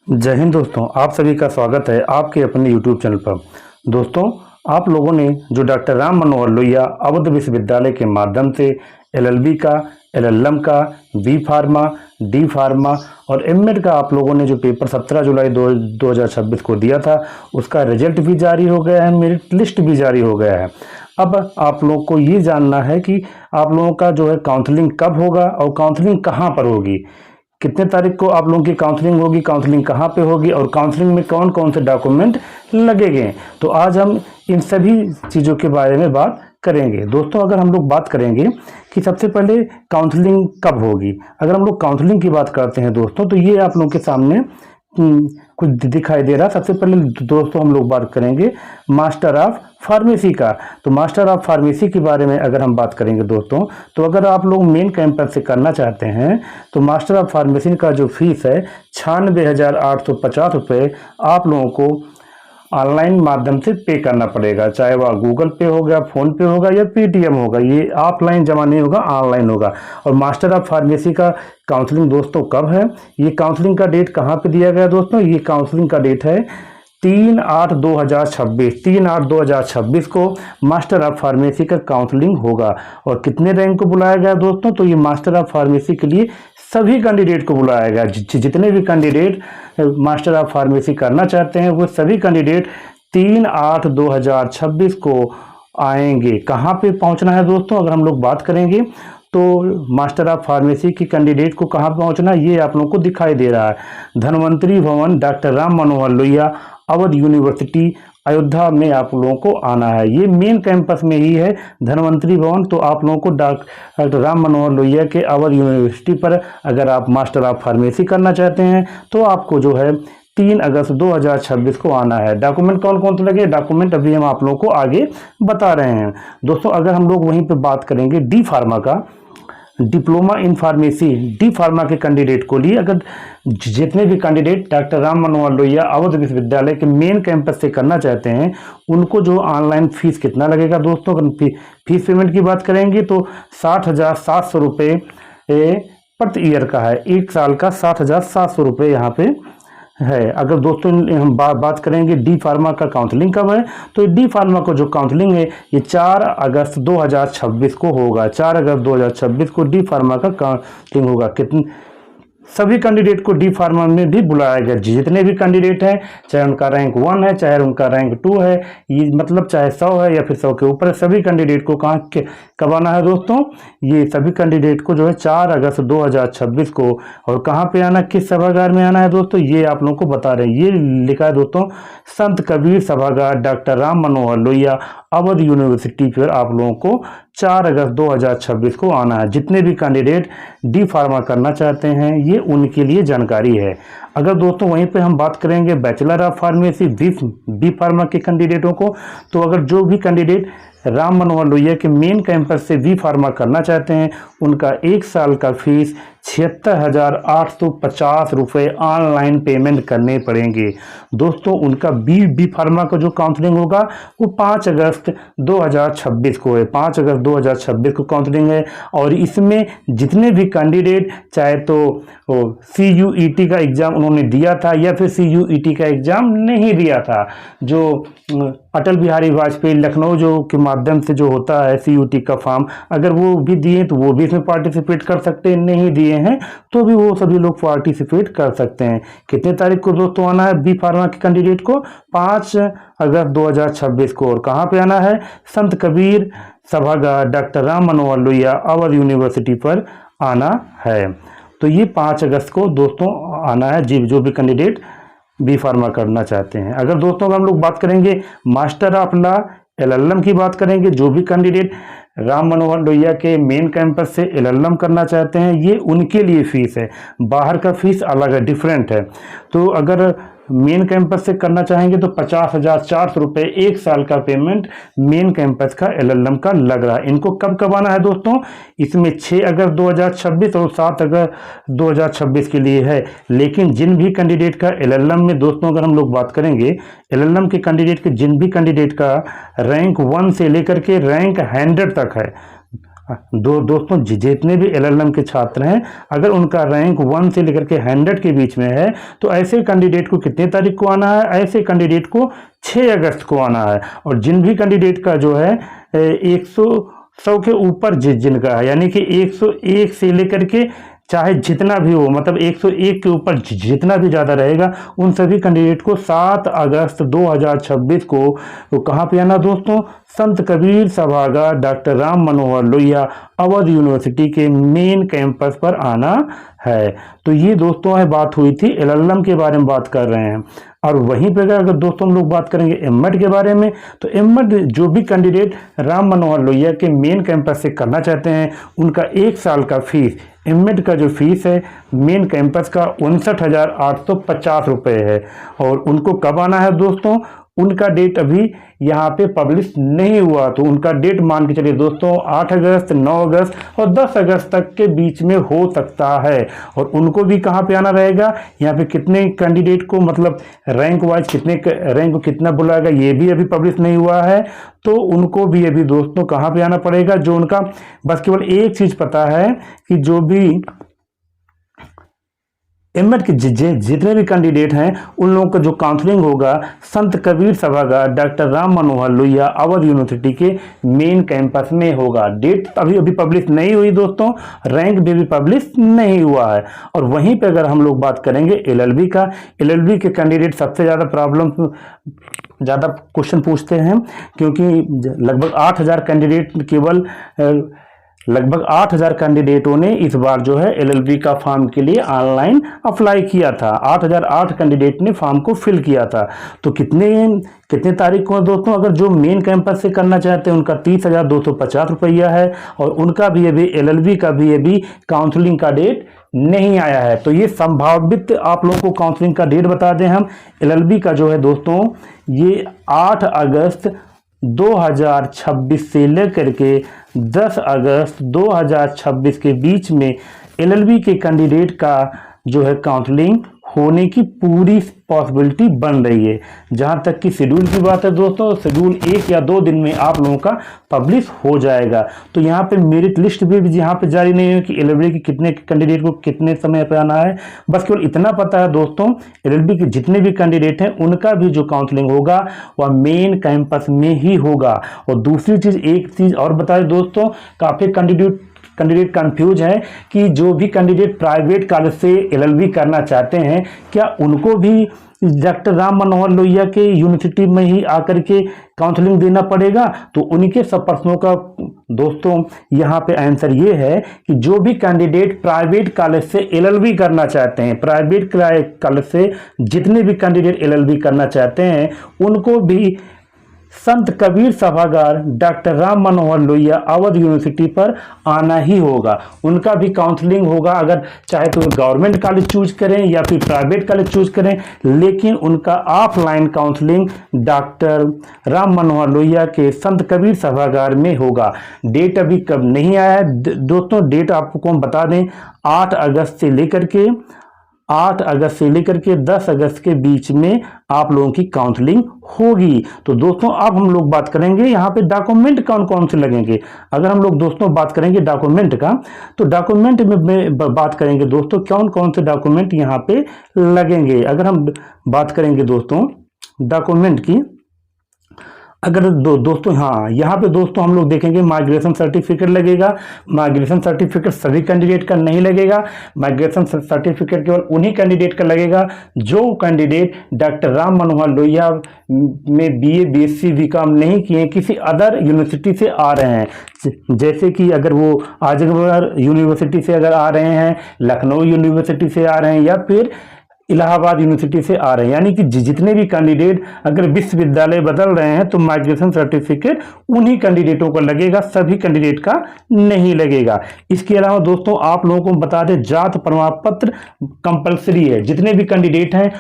जय हिंद दोस्तों, आप सभी का स्वागत है आपके अपने YouTube चैनल पर। दोस्तों, आप लोगों ने जो डॉक्टर राम मनोहर लोहिया अवध विश्वविद्यालय के माध्यम से LLB का, LLM का, बी फार्मा, डी फार्मा और एमएड का आप लोगों ने जो पेपर 17 जुलाई 2026 को दिया था, उसका रिजल्ट भी जारी हो गया है, मेरिट लिस्ट भी जारी हो गया है। अब आप लोग को ये जानना है कि आप लोगों का जो है काउंसलिंग कब होगा और काउंसलिंग कहाँ पर होगी, कितने तारीख को आप लोगों की काउंसलिंग होगी, काउंसलिंग कहाँ पे होगी और काउंसलिंग में कौन कौन से डॉक्यूमेंट लगेंगे। तो आज हम इन सभी चीज़ों के बारे में बात करेंगे। दोस्तों, अगर हम लोग बात करेंगे कि सबसे पहले काउंसलिंग कब होगी, अगर हम लोग काउंसलिंग की बात करते हैं दोस्तों, तो ये आप लोगों के सामने कुछ दिखाई दे रहा है। सबसे पहले दोस्तों हम लोग बात करेंगे मास्टर ऑफ फार्मेसी का। तो मास्टर ऑफ फार्मेसी के बारे में अगर हम बात करेंगे दोस्तों, तो अगर आप लोग मेन कैंपस से करना चाहते हैं तो मास्टर ऑफ फार्मेसी का जो फीस है 96,850 रुपये आप लोगों को ऑनलाइन माध्यम से पे करना पड़ेगा। चाहे वह गूगल पे होगा, फ़ोन पे होगा या पेटीएम होगा, ये ऑफलाइन जमा नहीं होगा, ऑनलाइन होगा। और मास्टर ऑफ फार्मेसी का काउंसलिंग दोस्तों कब है, ये काउंसलिंग का डेट कहाँ पे दिया गया दोस्तों, ये काउंसलिंग का डेट है 3/8/2026 को मास्टर ऑफ फार्मेसी का काउंसलिंग होगा। और कितने रैंक को बुलाया गया दोस्तों, तो ये मास्टर ऑफ फार्मेसी के लिए सभी कैंडिडेट को बुलाया गया। जितने भी कैंडिडेट मास्टर ऑफ फार्मेसी करना चाहते हैं वो सभी कैंडिडेट 3/8/2026 को आएंगे। कहाँ पे पहुंचना है दोस्तों, अगर हम लोग बात करेंगे तो मास्टर ऑफ फार्मेसी की कैंडिडेट को कहाँ पहुंचना, ये आप लोगों को दिखाई दे रहा है। धन्वंतरी भवन, डॉक्टर राम मनोहर लोहिया, अवध यूनिवर्सिटी, अयोध्या में आप लोगों को आना है। ये मेन कैंपस में ही है धन्वंतरी भवन। तो आप लोगों को डॉक्टर राम मनोहर लोहिया के अवध यूनिवर्सिटी पर अगर आप मास्टर ऑफ फार्मेसी करना चाहते हैं तो आपको जो है 3 अगस्त 2026 को आना है। डॉक्यूमेंट कौन कौन से लगे, डॉक्यूमेंट अभी हम आप लोगों को आगे बता रहे हैं। दोस्तों, अगर हम लोग वहीं पे बात करेंगे डी फार्मा का, diploma in pharmacy D pharma के कैंडिडेट को लिए, अगर जितने भी कैंडिडेट डॉक्टर राम मनोहर लोहिया अवध विश्वविद्यालय के मेन कैंपस से करना चाहते हैं उनको जो ऑनलाइन फीस कितना लगेगा दोस्तों, अगर फीस पेमेंट की बात करेंगे तो 60,700 रुपये प्रति ईयर का है। एक साल का 60,700 रुपये यहाँ पे है। अगर दोस्तों हम बात करेंगे डी फार्मा का काउंसलिंग कब है, तो डी फार्मा को जो काउंसलिंग है ये 4 अगस्त 2026 को होगा। 4 अगस्त 2026 को डी फार्मा का काउंसलिंग होगा। कितने सभी कैंडिडेट को डी फार्मा में भी बुलाया गया। जितने भी कैंडिडेट हैं, चाहे उनका रैंक 1 है, चाहे उनका रैंक 2 है, ये मतलब चाहे 100 है या फिर 100 के ऊपर, सभी कैंडिडेट को कब आना है दोस्तों, ये सभी कैंडिडेट को जो है 4 अगस्त 2026 को। और कहाँ पे आना, किस सभागार में आना है दोस्तों, ये आप लोगों को बता रहे हैं। ये लिखा है दोस्तों संत कबीर सभागार, डॉक्टर राम मनोहर लोहिया अवध यूनिवर्सिटी पर आप लोगों को 4 अगस्त 2026 को आना है। जितने भी कैंडिडेट डी फार्मा करना चाहते हैं ये उनके लिए जानकारी है। अगर दोस्तों वहीं पे हम बात करेंगे bachelor of pharmacy B pharma के कैंडिडेटों को, तो अगर जो भी कैंडिडेट राम मनोहर लोहिया के मेन कैंपस से बी फार्मा करना चाहते हैं उनका एक साल का फीस 76,850 रुपये ऑनलाइन पेमेंट करने पड़ेंगे। दोस्तों, उनका बी फार्मा का जो काउंसलिंग होगा वो 5 अगस्त 2026 को है। 5 अगस्त 2026 को काउंसलिंग है। और इसमें जितने भी कैंडिडेट चाहे तो CUET का एग्ज़ाम उन्होंने दिया था या फिर CUET का एग्ज़ाम नहीं दिया था, जो अटल बिहारी वाजपेयी लखनऊ जो के माध्यम से जो होता है CUET का फॉर्म, अगर वो भी दिए तो वो भी इसमें पार्टिसिपेट कर सकते हैं, नहीं दिए हैं तो भी वो सभी लोग पार्टिसिपेट कर सकते हैं। कितने तारीख को दोस्तों आना है बी फार्मा के कैंडिडेट को, 5 अगस्त 2026 को। और कहाँ पे आना है, संत कबीर सभागार, डॉक्टर राम मनोहर लोहिया अवध यूनिवर्सिटी पर आना है। तो ये 5 अगस्त को दोस्तों आना है जी, जो भी कैंडिडेट बी फार्मा करना चाहते हैं। अगर दोस्तों हम लोग बात करेंगे मास्टर ऑफ लॉ LLM की बात करेंगे, जो भी कैंडिडेट राम मनोहर लोहिया के मेन कैंपस से LLM करना चाहते हैं ये उनके लिए फीस है। बाहर का फीस अलग है, डिफरेंट है। तो अगर मेन कैंपस से करना चाहेंगे तो 50,400 रुपये एक साल का पेमेंट मेन कैंपस का LLM का लग रहा है। इनको कब कब आना है दोस्तों, इसमें 6 अगस्त 2026 और 7 अगस्त 2026 के लिए है। लेकिन जिन भी कैंडिडेट का LLM में दोस्तों अगर हम लोग बात करेंगे LLM के कैंडिडेट के, जिन भी कैंडिडेट का रैंक 1 से लेकर के रैंक 100 तक है, दोस्तों जितने भी एलएलएम के छात्र हैं, अगर उनका रैंक 1 से लेकर के 100 के बीच में है तो ऐसे कैंडिडेट को कितने तारीख को आना है? ऐसे कैंडिडेट को 6 अगस्त को आना है। और जिन भी कैंडिडेट का जो है 100 के ऊपर जिनका है, यानी कि 101 से लेकर के चाहे जितना भी हो, मतलब 101 के ऊपर जितना भी ज़्यादा रहेगा, उन सभी कैंडिडेट को 7 अगस्त 2026 को कहाँ पे आना दोस्तों? संत कबीर सभागार डॉक्टर राम मनोहर लोहिया अवध यूनिवर्सिटी के मेन कैंपस पर आना है। तो ये दोस्तों है बात हुई थी एलएलएम के बारे में बात कर रहे हैं। और वहीं पर अगर दोस्तों हम लोग बात करेंगे एमएड के बारे में, तो एमएड जो भी कैंडिडेट राम मनोहर लोहिया के मेन कैंपस से करना चाहते हैं, उनका 1 साल का फीस, एमएड का जो फीस है मेन कैंपस का 59,850 रुपये है। और उनको कब आना है दोस्तों? उनका डेट अभी यहाँ पे पब्लिश नहीं हुआ, तो उनका डेट मान के चलिए दोस्तों 8 अगस्त, 9 अगस्त और 10 अगस्त तक के बीच में हो सकता है। और उनको भी कहाँ पे आना रहेगा? यहाँ पे कितने कैंडिडेट को, मतलब रैंक वाइज कितने रैंक को कितना बुलाएगा, ये भी अभी पब्लिश नहीं हुआ है। तो उनको भी अभी दोस्तों कहाँ पे आना पड़ेगा? जो उनका बस केवल एक चीज़ पता है कि जो भी एमएड के जितने भी कैंडिडेट हैं, उन लोगों का जो काउंसलिंग होगा संत कबीर सभागार डॉक्टर राम मनोहर लोहिया अवध यूनिवर्सिटी के मेन कैंपस में होगा। डेट अभी पब्लिश नहीं हुई दोस्तों, रैंक भी पब्लिश नहीं हुआ है। और वहीं पे अगर हम लोग बात करेंगे एलएलबी का, एलएलबी के कैंडिडेट सबसे ज़्यादा क्वेश्चन पूछते हैं, क्योंकि लगभग 8,000 कैंडिडेट केवल लगभग 8,000 कैंडिडेटों ने इस बार जो है एलएलबी का फॉर्म के लिए ऑनलाइन अप्लाई किया था। 8,008 कैंडिडेट ने फॉर्म को फिल किया था। तो कितने तारीख को दोस्तों? अगर जो मेन कैंपस से करना चाहते हैं उनका 30,250 रुपया है। और उनका भी अभी एलएलबी का भी अभी काउंसलिंग का डेट नहीं आया है। तो ये संभावित आप लोगों को काउंसलिंग का डेट बता दें हम। एलएलबी का जो है दोस्तों ये 8 अगस्त 2026 से लेकर के 10 अगस्त 2026 के बीच में एलएलबी के कैंडिडेट का जो है काउंसलिंग होने की पूरी पॉसिबिलिटी बन रही है। जहां तक कि शेड्यूल की बात है दोस्तों, शेड्यूल 1 या 2 दिन में आप लोगों का पब्लिश हो जाएगा। तो यहाँ पे मेरिट लिस्ट भी यहाँ पे जारी नहीं है कि एलएलबी के कितने कैंडिडेट को कितने समय पर आना है। बस केवल इतना पता है दोस्तों, एलएलबी के जितने भी कैंडिडेट हैं उनका भी जो काउंसलिंग होगा वह मेन कैंपस में ही होगा। और दूसरी चीज़, एक चीज़ और बता दें दोस्तों, काफ़ी कैंडिडेट कंफ्यूज है कि जो भी कैंडिडेट प्राइवेट कॉलेज से एलएलबी करना चाहते हैं, क्या उनको भी डॉक्टर राम मनोहर लोहिया के यूनिवर्सिटी में ही आकर के काउंसलिंग देना पड़ेगा? तो उनके सब प्रश्नों का दोस्तों यहाँ पे आंसर ये है कि जो भी कैंडिडेट प्राइवेट कॉलेज से एलएलबी करना चाहते हैं, प्राइवेट कॉलेज से जितने भी कैंडिडेट एलएलबी करना चाहते हैं, उनको भी संत कबीर सभागार डॉक्टर राम मनोहर लोहिया अवध यूनिवर्सिटी पर आना ही होगा। उनका भी काउंसलिंग होगा, अगर चाहे तो गवर्नमेंट कॉलेज चूज करें या फिर प्राइवेट कॉलेज चूज करें, लेकिन उनका offline counselling doctor Ram Manohar Lohia के संत कबीर सभागार में होगा। डेट अभी कब नहीं आया है दोस्तों, डेट आपको हम बता दें 8 अगस्त से लेकर के 10 अगस्त के बीच में आप लोगों की काउंसलिंग होगी। तो दोस्तों अब हम लोग बात करेंगे यहाँ पे डॉक्यूमेंट कौन कौन से लगेंगे। अगर हम लोग दोस्तों बात करेंगे डॉक्यूमेंट का, तो डॉक्यूमेंट में बात करेंगे दोस्तों कौन कौन से डॉक्यूमेंट यहाँ पे लगेंगे। अगर हम बात करेंगे दोस्तों डॉक्यूमेंट की, अगर दोस्तों हाँ, यहाँ पे दोस्तों हम लोग देखेंगे माइग्रेशन सर्टिफिकेट लगेगा। माइग्रेशन सर्टिफिकेट सभी कैंडिडेट का नहीं लगेगा। माइग्रेशन सर्टिफिकेट केवल उन्हीं कैंडिडेट का लगेगा जो कैंडिडेट डॉक्टर राम मनोहर लोहिया में बीए बीएससी बीकॉम नहीं किए, किसी अदर यूनिवर्सिटी से आ रहे हैं। जैसे कि अगर वो आजमगढ़ यूनिवर्सिटी से अगर आ रहे हैं, लखनऊ यूनिवर्सिटी से आ रहे हैं, या फिर इलाहाबाद यूनिवर्सिटी से आ रहे हैं, यानी कि जितने भी कैंडिडेट अगर विश्वविद्यालय बदल रहे हैं तो माइग्रेशन सर्टिफिकेट उन्हीं कैंडिडेटों को लगेगा, सभी कैंडिडेट का नहीं लगेगा। इसके अलावा दोस्तों आप लोगों को बता दें जात प्रमाण पत्र कंपलसरी है। जितने भी कैंडिडेट हैं,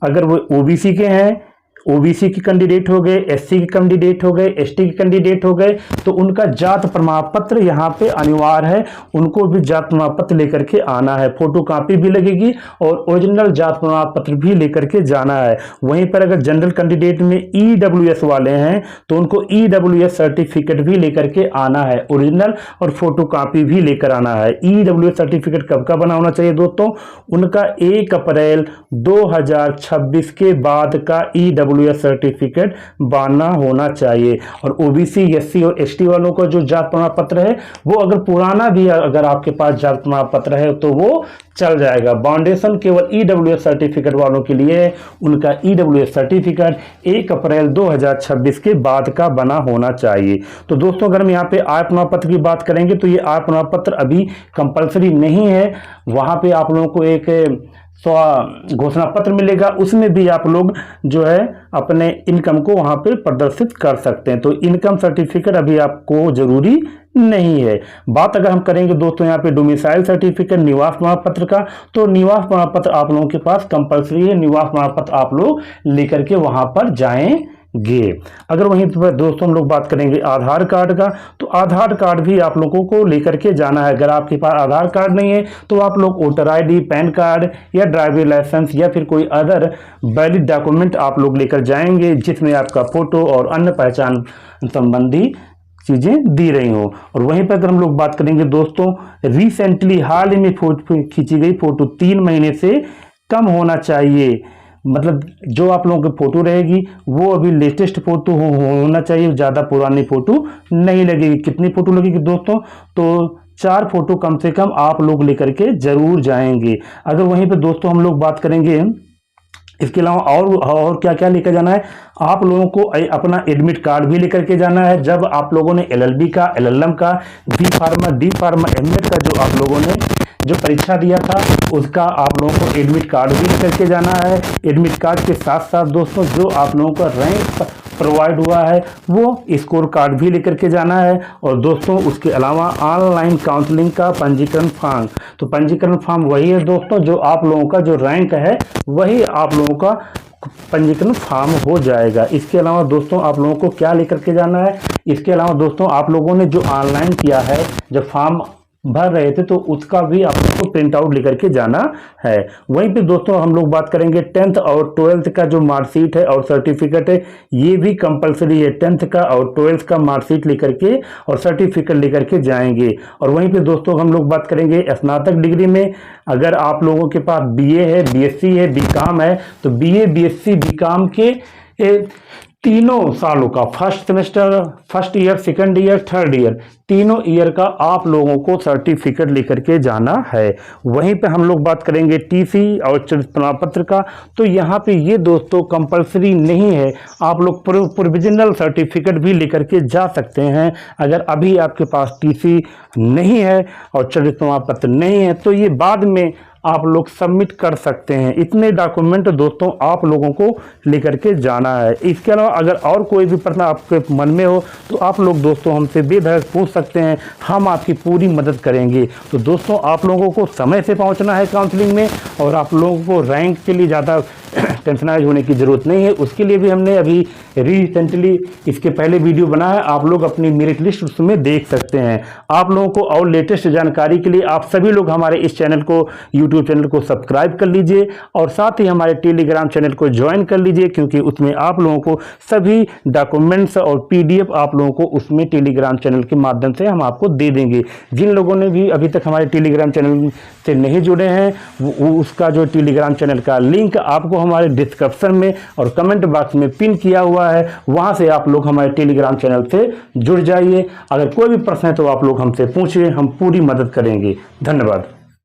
अगर वो ओबीसी के हैं, ओबीसी के कैंडिडेट हो गए, एससी के कैंडिडेट हो गए, एसटी के कैंडिडेट हो गए, तो उनका जात प्रमाण पत्र यहाँ पे अनिवार्य है, उनको भी जात प्रमाण पत्र लेकर के आना है, फोटो कॉपी भी लगेगी और ओरिजिनल जात प्रमाण पत्र भी लेकर के जाना है। वहीं पर अगर जनरल कैंडिडेट में ईडब्ल्यूएस वाले हैं तो उनको ईडब्ल्यूएस सर्टिफिकेट भी लेकर के आना है, ओरिजिनल और फोटो कॉपी भी लेकर आना है। ईडब्ल्यूएस सर्टिफिकेट कब का बना होना चाहिए दोस्तों? उनका 1 अप्रैल 2026 के बाद का ईडब्ल्यूएस सर्टिफिकेट बनना होना चाहिए। और ओबीसी, एससी और एसटी वालों का जो जात प्रमाण पत्र है वो अगर पुराना भी अगर आपके पास जात प्रमाण पत्र है तो वो चल जाएगा। बाउंडेशन केवल ईडब्ल्यूएस सर्टिफिकेट वालों के लिए है, उनका ईडब्ल्यूएस सर्टिफिकेट 1 अप्रैल 2026 के बाद का बना होना चाहिए। तो दोस्तों अगर हम यहाँ पे आय प्रमाण पत्र की बात करेंगे तो ये आय प्रमाण पत्र अभी कंपलसरी नहीं है, वहां पे आप लोगों को एक घोषणा पत्र मिलेगा, उसमें भी आप लोग जो है अपने इनकम को वहां पे प्रदर्शित कर सकते हैं। तो इनकम सर्टिफिकेट अभी आपको जरूरी नहीं है। बात अगर हम करेंगे दोस्तों यहाँ पे डोमिसाइल सर्टिफिकेट, निवास प्रमाण पत्र का, तो निवास प्रमाण पत्र आप लोगों के पास कंपलसरी है, निवास प्रमाण पत्र आप लोग लेकर के वहां पर जाएंगे। अगर वहीं पर दोस्तों हम लोग बात करेंगे आधार कार्ड का, तो आधार कार्ड भी आप लोगों को लेकर के जाना है। अगर आपके पास आधार कार्ड नहीं है तो आप लोग वोटर आईडी, पैन कार्ड या ड्राइविंग लाइसेंस या फिर कोई अदर वैलिड डॉक्यूमेंट आप लोग लेकर जाएंगे जिसमें आपका फोटो और अन्य पहचान संबंधी चीजें दी रही हो। और वहीं पर अगर हम लोग बात करेंगे दोस्तों, रिसेंटली हाल ही में फोटो खींची गई फोटो 3 महीने से कम होना चाहिए, मतलब जो आप लोगों की फोटो रहेगी वो अभी लेटेस्ट फोटो होना चाहिए, ज़्यादा पुरानी फोटो नहीं लगेगी। कितनी फोटो लगेगी दोस्तों? तो 4 फोटो कम से कम आप लोग लेकर के जरूर जाएंगे। अगर वहीं पे दोस्तों हम लोग बात करेंगे इसके अलावा और क्या क्या लेकर जाना है, आप लोगों को अपना एडमिट कार्ड भी लेकर के जाना है। जब आप लोगों ने एलएलबी का, एलएलएम का, बी फार्मा, एमएड का जो आप लोगों ने जो परीक्षा दिया था उसका आप लोगों को एडमिट कार्ड भी लेकर के जाना है। एडमिट कार्ड के साथ साथ दोस्तों जो आप लोगों का रैंक प्रोवाइड हुआ है वो स्कोर कार्ड भी लेकर के जाना है। और दोस्तों उसके अलावा ऑनलाइन काउंसलिंग का पंजीकरण फॉर्म, तो पंजीकरण फॉर्म वही है दोस्तों, जो आप लोगों का जो रैंक है वही आप लोगों का पंजीकरण फॉर्म हो जाएगा। इसके अलावा दोस्तों आप लोगों को क्या लेकर के जाना है, इसके अलावा दोस्तों आप लोगों ने जो ऑनलाइन किया है, जब फॉर्म भर रहे थे तो उसका भी आप लोगों को प्रिंट आउट लेकर के जाना है। वहीं पे दोस्तों हम लोग बात करेंगे 10th और 12th का जो मार्कशीट है और सर्टिफिकेट है ये भी कंपलसरी है। 10th का और 12th का मार्कशीट लेकर के और सर्टिफिकेट लेकर के जाएंगे। और वहीं पे दोस्तों हम लोग बात करेंगे स्नातक डिग्री में, अगर आप लोगों के पास बीए है, बीएससी है, बीकॉम है, तो बीए, बीएससी, बीकॉम के तीनों सालों का first semester, first year, second year, third year, तीनों ईयर का आप लोगों को सर्टिफिकेट लेकर के जाना है। वहीं पे हम लोग बात करेंगे टीसी और प्रमाण पत्र का, तो यहाँ पे ये दोस्तों कंपलसरी नहीं है, आप लोग प्रोविजनल सर्टिफिकेट भी लेकर के जा सकते हैं। अगर अभी आपके पास टीसी नहीं है और चरित्र प्रमाण पत्र नहीं है तो ये बाद में आप लोग सबमिट कर सकते हैं। इतने डॉक्यूमेंट दोस्तों आप लोगों को लेकर के जाना है। इसके अलावा अगर और कोई भी प्रश्न आपके मन में हो तो आप लोग दोस्तों हमसे बेधड़क पूछ सकते हैं, हम आपकी पूरी मदद करेंगे। तो दोस्तों आप लोगों को समय से पहुंचना है काउंसलिंग में, और आप लोगों को रैंक के लिए ज़्यादा टेंशनाइज होने की ज़रूरत नहीं है। उसके लिए भी हमने अभी रिसेंटली इसके पहले वीडियो बना है, आप लोग अपनी मेरिट लिस्ट उसमें देख सकते हैं। आप लोगों को और लेटेस्ट जानकारी के लिए आप सभी लोग हमारे इस चैनल को, यूट्यूब चैनल को सब्सक्राइब कर लीजिए और साथ ही हमारे टेलीग्राम चैनल को ज्वाइन कर लीजिए, क्योंकि उसमें आप लोगों को सभी डॉक्यूमेंट्स और पीडीएफ आप लोगों को उसमें टेलीग्राम चैनल के माध्यम से हम आपको दे देंगे। जिन लोगों ने भी अभी तक हमारे टेलीग्राम चैनल से नहीं जुड़े हैं उसका जो टेलीग्राम चैनल का लिंक आपको हमारे डिस्क्रिप्शन में और कमेंट बॉक्स में पिन किया हुआ है, वहां से आप लोग हमारे टेलीग्राम चैनल से जुड़ जाइए। अगर कोई भी प्रश्न है तो आप लोग हमसे पूछिए, हम पूरी मदद करेंगे। धन्यवाद।